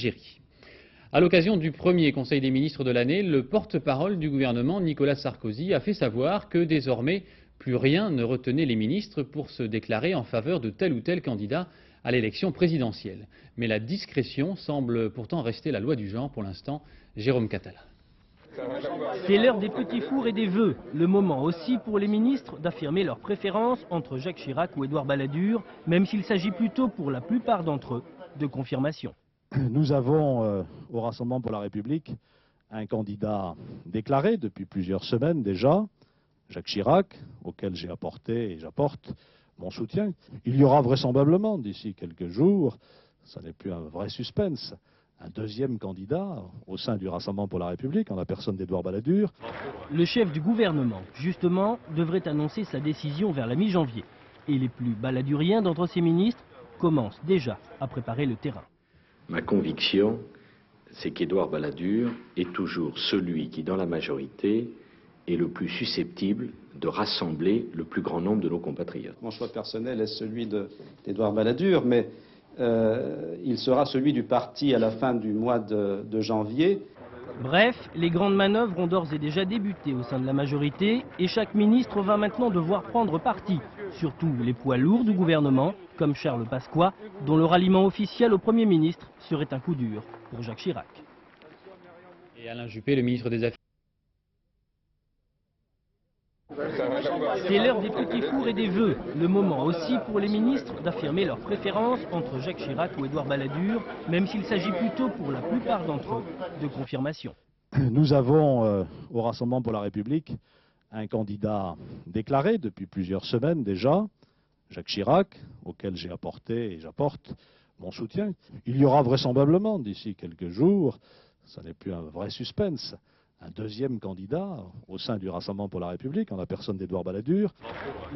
l'Algérie. À l'occasion du premier Conseil des ministres de l'année, le porte-parole du gouvernement, Nicolas Sarkozy, a fait savoir que désormais, plus rien ne retenait les ministres pour se déclarer en faveur de tel ou tel candidat à l'élection présidentielle. Mais la discrétion semble pourtant rester la loi du genre pour l'instant. Jérôme Catala. C'est l'heure des petits fours et des vœux. Le moment aussi pour les ministres d'affirmer leur préférence entre Jacques Chirac ou Édouard Balladur, même s'il s'agit plutôt pour la plupart d'entre eux de confirmation. Nous avons au Rassemblement pour la République un candidat déclaré depuis plusieurs semaines déjà, Jacques Chirac, auquel j'ai apporté et j'apporte mon soutien. Il y aura vraisemblablement d'ici quelques jours, ça n'est plus un vrai suspense, un deuxième candidat au sein du Rassemblement pour la République, en la personne d'Édouard Balladur. Le chef du gouvernement, justement, devrait annoncer sa décision vers la mi-janvier. Et les plus balladuriens d'entre ses ministres commencent déjà à préparer le terrain. Ma conviction, c'est qu'Édouard Balladur est toujours celui qui, dans la majorité, est le plus susceptible de rassembler le plus grand nombre de nos compatriotes. Mon choix personnel est celui d'Édouard Balladur, mais il sera celui du parti à la fin du mois de janvier. Bref, les grandes manœuvres ont d'ores et déjà débuté au sein de la majorité et chaque ministre va maintenant devoir prendre parti, surtout les poids lourds du gouvernement, comme Charles Pasqua, dont le ralliement officiel au Premier ministre serait un coup dur pour Jacques Chirac. Et Alain Juppé, le ministre des Affaires. C'est l'heure des petits fours et des vœux. Le moment aussi pour les ministres d'affirmer leur préférence entre Jacques Chirac ou Édouard Balladur, même s'il s'agit plutôt pour la plupart d'entre eux de confirmation. Nous avons au Rassemblement pour la République un candidat déclaré depuis plusieurs semaines déjà, Jacques Chirac, auquel j'ai apporté et j'apporte mon soutien. Il y aura vraisemblablement d'ici quelques jours, ça n'est plus un vrai suspense, un deuxième candidat au sein du Rassemblement pour la République, en la personne d'Édouard Balladur.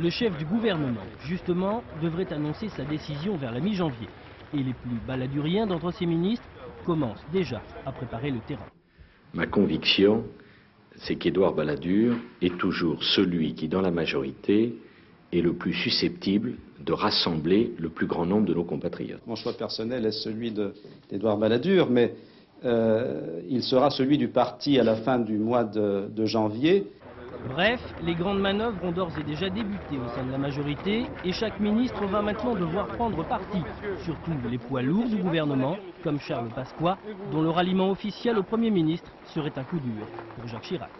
Le chef du gouvernement, justement, devrait annoncer sa décision vers la mi-janvier. Et les plus balladuriens d'entre ses ministres commencent déjà à préparer le terrain. Ma conviction, c'est qu'Édouard Balladur est toujours celui qui, dans la majorité, est le plus susceptible de rassembler le plus grand nombre de nos compatriotes. Mon choix personnel est celui d'Édouard Balladur, mais il sera celui du parti à la fin du mois de janvier. Bref, les grandes manœuvres ont d'ores et déjà débuté au sein de la majorité et chaque ministre va maintenant devoir prendre parti, surtout les poids lourds du gouvernement, comme Charles Pasqua, dont le ralliement officiel au Premier ministre serait un coup dur pour Jacques Chirac.